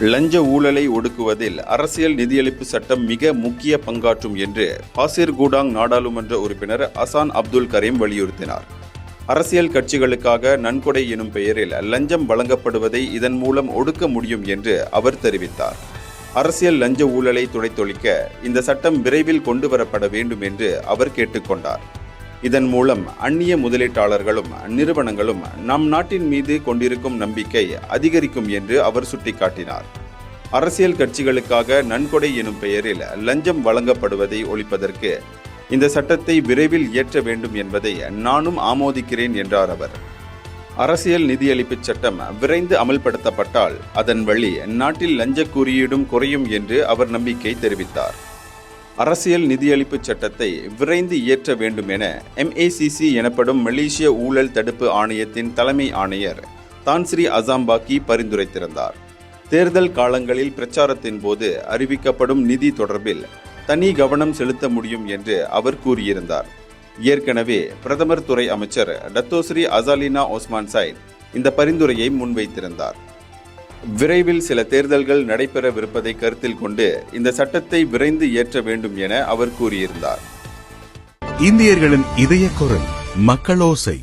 லஞ்ச ஊழலை ஒடுக்குவதில் அரசியல் நிதியளிப்பு சட்டம் மிக முக்கிய பங்காற்றும் என்று பாசிர் கூடாங் நாடாளுமன்ற உறுப்பினர் அசான் அப்துல் கரீம் வலியுறுத்தினார். அரசியல் கட்சிகளுக்காக நன்கொடை எனும் பெயரில் லஞ்சம் வழங்கப்படுவதை இதன் மூலம் ஒடுக்க முடியும் என்று அவர் தெரிவித்தார். அரசியல் லஞ்ச ஊழலை துடைத்தொழிக்க இந்த சட்டம் விரைவில் கொண்டுவரப்பட வேண்டும் என்று அவர் கேட்டுக்கொண்டார். இதன் மூலம் அந்நிய முதலீட்டாளர்களும் நிறுவனங்களும் நம் நாட்டின் மீது கொண்டிருக்கும் நம்பிக்கை அதிகரிக்கும் என்று அவர் சுட்டிக்காட்டினார். அரசியல் கட்சிகளுக்காக நன்கொடை எனும் பெயரில் லஞ்சம் வழங்கப்படுவதை ஒழிப்பதற்கு இந்த சட்டத்தை விரைவில் இயற்ற வேண்டும் என்பதை நானும் ஆமோதிக்கிறேன் என்றார் அவர். அரசியல் நிதியளிப்பு சட்டம் விரைந்து அமல்படுத்தப்பட்டால் அதன் வழி நாட்டில் லஞ்ச குறியீடும் குறையும் என்று அவர் நம்பிக்கை தெரிவித்தார். அரசியல் நிதியளிப்பு சட்டத்தை விரைந்து இயற்ற வேண்டும் என MACC எனப்படும் மலேசிய ஊழல் தடுப்பு ஆணையத்தின் தலைமை ஆணையர் தான்ஸ்ரீ அசாம்பாக்கி பரிந்துரைத்திருந்தார். தேர்தல் காலங்களில் பிரச்சாரத்தின் போது அறிவிக்கப்படும் நிதி தொடர்பில் தனி கவனம் செலுத்த முடியும் என்று அவர் கூறியிருந்தார். ஏற்கனவே பிரதமர் துறை அமைச்சர் டத்தோஸ்ரீ அசாலினா ஒஸ்மான் சைட் இந்த பரிந்துரையை முன்வைத்திருந்தார். விரைவில் சில தேர்தல்கள் நடைபெறவிருப்பதை கருத்தில் கொண்டு இந்த சட்டத்தை விரைந்து இயற்ற வேண்டும் என அவர் கூறியிருந்தார். இந்தியர்களின் இதய குரல் மக்களோசை.